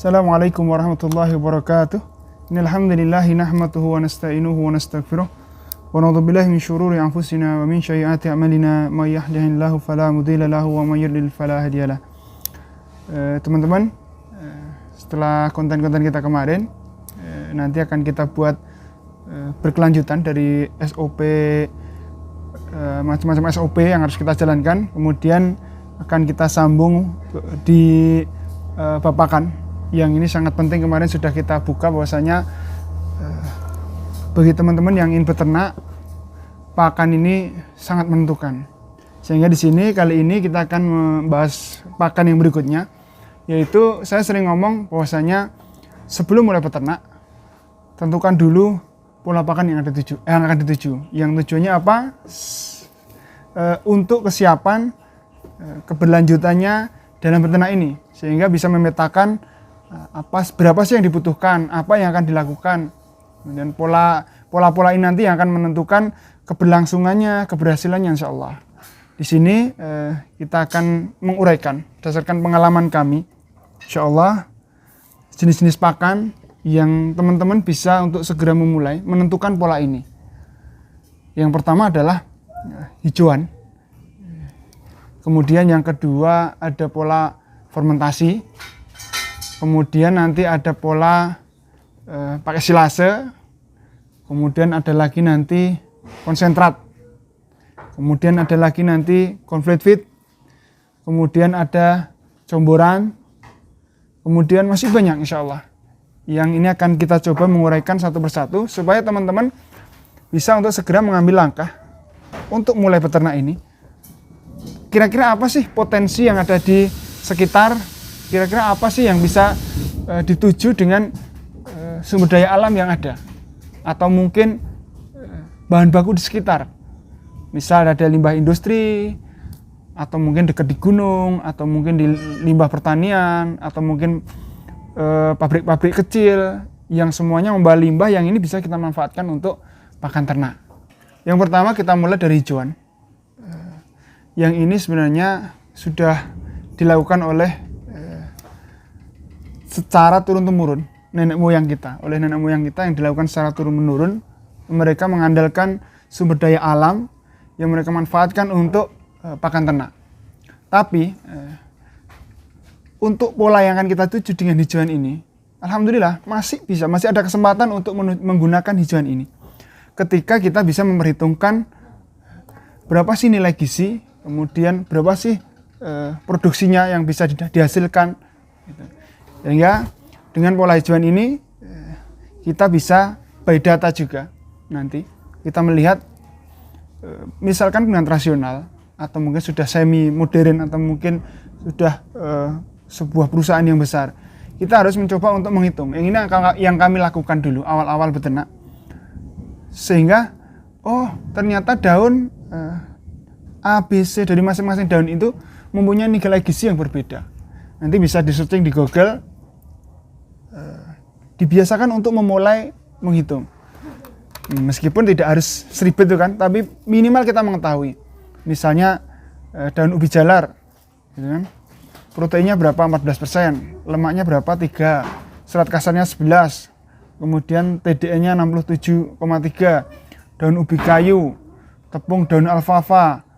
Assalamualaikum warahmatullahi wabarakatuh. Innal hamdalillah nahmaduhu wa nasta'inuhu wa nastaghfiruh wa na'udzu billahi min syururi anfusina wa min sayyiati a'malina may yahdihillahu fala mudilla lahu wa may yudlil fala hadiyalah. Teman-teman, setelah konten-konten kita kemarin, nanti akan kita buat berkelanjutan dari SOP, macam-macam SOP yang harus kita jalankan. Kemudian akan kita sambung di bab pakan. Yang ini sangat penting, kemarin sudah kita buka bahwasanya bagi teman-teman yang ingin beternak, pakan ini sangat menentukan. Sehingga di sini kali ini kita akan membahas pakan yang berikutnya, yaitu saya sering ngomong bahwasanya sebelum mulai beternak, tentukan dulu pola pakan yang akan dituju. Yang tujuannya apa? Untuk kesiapan keberlanjutannya dalam beternak ini, sehingga bisa memetakan berapa sih yang dibutuhkan, apa yang akan dilakukan, dan pola-pola ini nanti yang akan menentukan keberlangsungannya, keberhasilannya, insya Allah. Di sini kita akan menguraikan berdasarkan pengalaman kami, insya Allah, jenis-jenis pakan yang teman-teman bisa untuk segera memulai menentukan pola ini. Yang pertama adalah hijauan. Kemudian yang kedua ada pola fermentasi. Kemudian nanti ada pola pakai silase. Kemudian ada lagi nanti konsentrat. Kemudian ada lagi nanti complete feed. Kemudian ada comboran. Kemudian masih banyak insya Allah. Yang ini akan kita coba menguraikan satu persatu supaya teman-teman bisa untuk segera mengambil langkah untuk mulai beternak ini. Kira-kira apa sih potensi yang ada di sekitar? Kira-kira apa sih yang bisa dituju dengan sumber daya alam yang ada? Atau mungkin bahan baku di sekitar. Misal ada limbah industri, atau mungkin dekat di gunung, atau mungkin di limbah pertanian, atau mungkin pabrik-pabrik kecil yang semuanya membawa limbah yang ini bisa kita manfaatkan untuk pakan ternak. Yang pertama kita mulai dari hijauan. Yang ini sebenarnya sudah dilakukan oleh secara turun-temurun nenek moyang kita, yang dilakukan secara turun-menurun. Mereka mengandalkan sumber daya alam yang mereka manfaatkan untuk pakan ternak. Tapi untuk pola yang akan kita tuju dengan hijauan ini, alhamdulillah masih ada kesempatan untuk menggunakan hijauan ini. Ketika kita bisa memperhitungkan berapa sih nilai gizi, kemudian berapa sih produksinya yang bisa dihasilkan. Sehingga dengan pola hijauan ini kita bisa by data juga. Nanti kita melihat misalkan dengan rasional, atau mungkin sudah semi modern, atau mungkin sudah sebuah perusahaan yang besar. Kita harus mencoba untuk menghitung. Yang ini yang kami lakukan dulu awal-awal beternak. Sehingga ternyata daun A, B, C dari masing-masing daun itu mempunyai nilai gizi yang berbeda. Nanti bisa di-searching di Google. Dibiasakan untuk memulai menghitung. Meskipun tidak harus seribet itu kan, tapi minimal kita mengetahui. Misalnya daun ubi jalar, gitu kan? Proteinnya berapa? 14%, lemaknya berapa? 3, serat kasarnya 11, kemudian TDN-nya 67,3, daun ubi kayu, tepung daun alfalfa,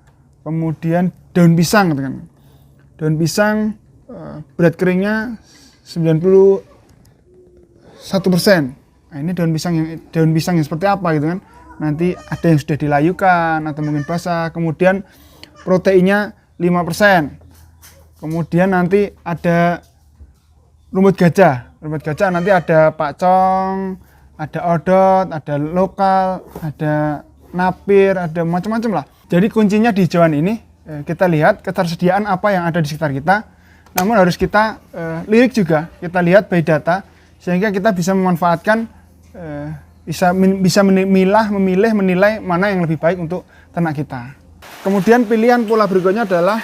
kemudian daun pisang, gitu kan? Daun pisang berat keringnya 91%. Nah, ini daun pisang yang seperti apa gitu kan? Nanti ada yang sudah dilayukan atau mungkin basah. Kemudian proteinnya 5%. Kemudian nanti ada rumput gajah. Rumput gajah nanti ada pakcong, ada odot, ada lokal, ada napir, ada macam-macam lah. Jadi kuncinya di hijauan ini kita lihat ketersediaan apa yang ada di sekitar kita. Namun harus kita lirik juga, kita lihat by data, sehingga kita bisa memanfaatkan, bisa memilih, menilai mana yang lebih baik untuk ternak kita. Kemudian pilihan pola berikutnya adalah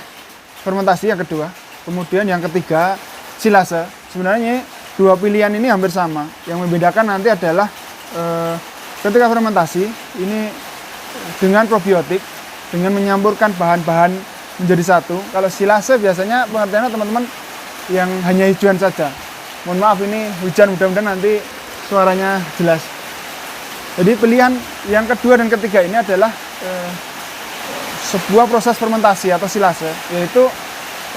fermentasi yang kedua. Kemudian yang ketiga silase. Sebenarnya dua pilihan ini hampir sama. Yang membedakan nanti adalah ketika fermentasi ini dengan probiotik, dengan menyampurkan bahan-bahan menjadi satu. Kalau silase biasanya pengertiannya teman-teman yang hanya hijauan saja. Mohon maaf ini hujan, mudah-mudahan nanti suaranya jelas. Jadi pilihan yang kedua dan ketiga ini adalah sebuah proses fermentasi atau silase, yaitu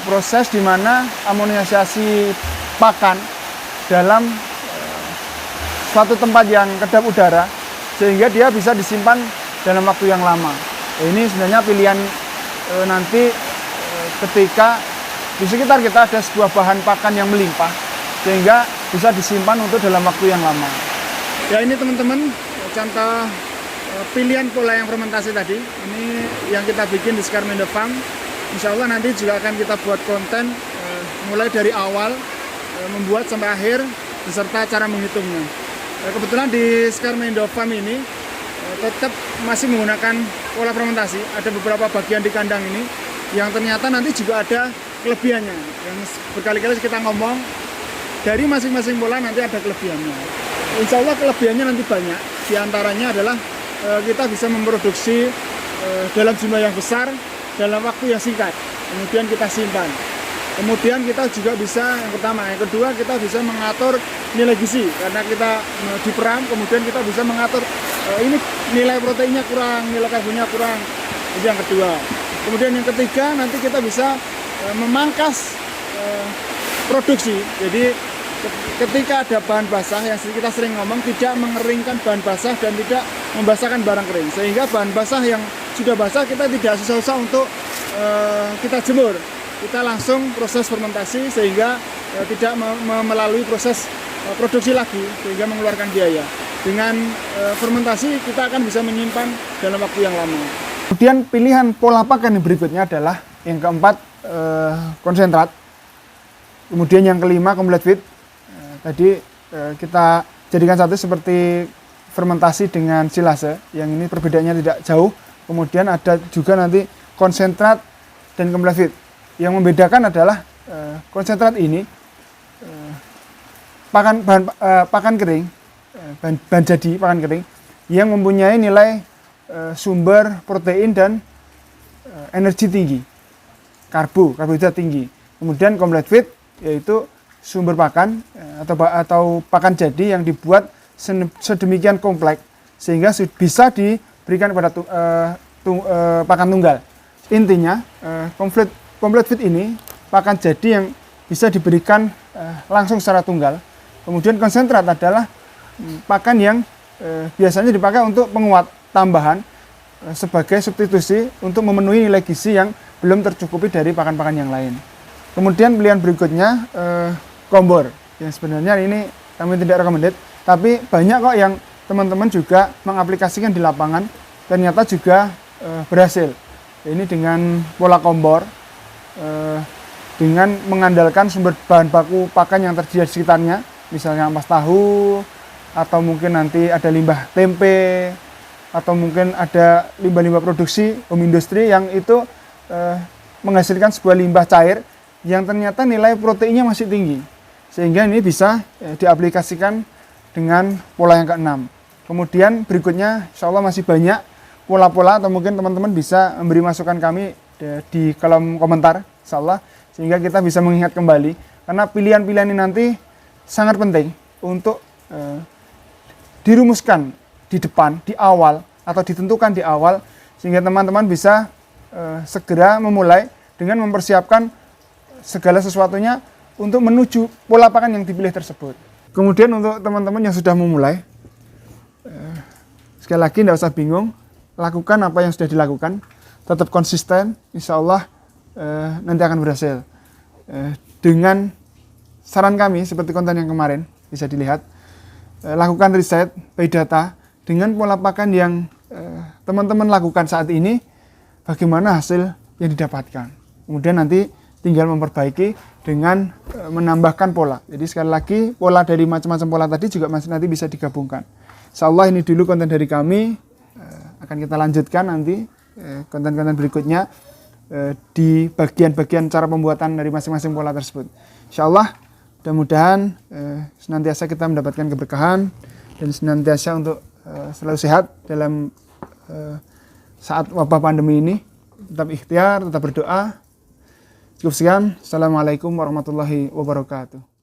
proses di mana amoniasiasi pakan dalam suatu tempat yang kedap udara sehingga dia bisa disimpan dalam waktu yang lama. Ini sebenarnya pilihan nanti ketika di sekitar kita ada sebuah bahan pakan yang melimpah sehingga bisa disimpan untuk dalam waktu yang lama. Ya, ini teman-teman contoh pilihan pola yang fermentasi tadi. Ini yang kita bikin di Skarmindo Farm. Insya Allah nanti juga akan kita buat konten mulai dari awal membuat sampai akhir beserta cara menghitungnya. Kebetulan di Skarmindo Farm ini tetap masih menggunakan pola fermentasi. Ada beberapa bagian di kandang ini yang ternyata nanti juga ada kelebihannya. Yang berkali-kali kita ngomong dari masing-masing pola nanti ada kelebihannya. Insya Allah kelebihannya nanti banyak. Di antaranya adalah kita bisa memproduksi dalam jumlah yang besar dalam waktu yang singkat. Kemudian kita simpan. Kemudian kita juga bisa, yang pertama, yang kedua kita bisa mengatur nilai gizi karena kita diperam. Kemudian kita bisa mengatur ini nilai proteinnya kurang, nilai karbonnya kurang. Itu yang kedua. Kemudian yang ketiga nanti kita bisa memangkas produksi. Jadi ketika ada bahan basah yang kita sering ngomong, tidak mengeringkan bahan basah dan tidak membasahkan barang kering, sehingga bahan basah yang sudah basah kita tidak susah-susah untuk kita jemur. Kita langsung proses fermentasi sehingga tidak melalui proses produksi lagi sehingga mengeluarkan biaya. Dengan fermentasi kita akan bisa menyimpan dalam waktu yang lama. Kemudian pilihan pola pakan yang berikutnya adalah yang keempat konsentrat. Kemudian yang kelima complete feed. Tadi kita jadikan satu seperti fermentasi dengan silase. Yang ini perbedaannya tidak jauh. Kemudian ada juga nanti konsentrat dan complete feed. Yang membedakan adalah konsentrat ini pakan kering, bahan jadi pakan kering yang mempunyai nilai sumber protein dan energi tinggi, karbohidrat tinggi. Kemudian complete feed yaitu sumber pakan atau pakan jadi yang dibuat sedemikian kompleks sehingga bisa diberikan kepada pakan tunggal. Intinya complete feed ini pakan jadi yang bisa diberikan langsung secara tunggal. Kemudian konsentrat adalah pakan yang biasanya dipakai untuk penguat tambahan sebagai substitusi untuk memenuhi nilai gizi yang belum tercukupi dari pakan-pakan yang lain. Kemudian pilihan berikutnya kombor. Yang sebenarnya ini kami tidak recommended, tapi banyak kok yang teman-teman juga mengaplikasikan di lapangan, ternyata juga berhasil. Ini dengan pola kombor, dengan mengandalkan sumber bahan baku pakan yang tersedia di sekitarnya, misalnya ampas tahu, atau mungkin nanti ada limbah tempe, atau mungkin ada limbah-limbah produksi home industry yang itu menghasilkan sebuah limbah cair yang ternyata nilai proteinnya masih tinggi, sehingga ini bisa diaplikasikan dengan pola yang keenam. Kemudian berikutnya insya Allah masih banyak pola-pola, atau mungkin teman-teman bisa memberi masukan kami di kolom komentar insya Allah, sehingga kita bisa mengingat kembali, karena pilihan-pilihan ini nanti sangat penting untuk dirumuskan di depan, di awal, atau ditentukan di awal, sehingga teman-teman bisa segera memulai dengan mempersiapkan segala sesuatunya untuk menuju pola pakan yang dipilih tersebut. Kemudian untuk teman-teman yang sudah memulai, sekali lagi tidak usah bingung, lakukan apa yang sudah dilakukan, tetap konsisten, insya Allah nanti akan berhasil. Dengan saran kami seperti konten yang kemarin bisa dilihat, lakukan riset by data dengan pola pakan yang teman-teman lakukan saat ini, bagaimana hasil yang didapatkan. Kemudian nanti tinggal memperbaiki dengan menambahkan pola. Jadi sekali lagi pola dari macam-macam pola tadi juga masih nanti bisa digabungkan. Insya Allah ini dulu konten dari kami. Akan kita lanjutkan nanti konten-konten berikutnya di bagian-bagian cara pembuatan dari masing-masing pola tersebut. Insya Allah mudah-mudahan senantiasa kita mendapatkan keberkahan dan senantiasa untuk selalu sehat dalam saat wabah pandemi ini. Tetap ikhtiar, tetap berdoa. Cukup sekian. Assalamualaikum warahmatullahi wabarakatuh.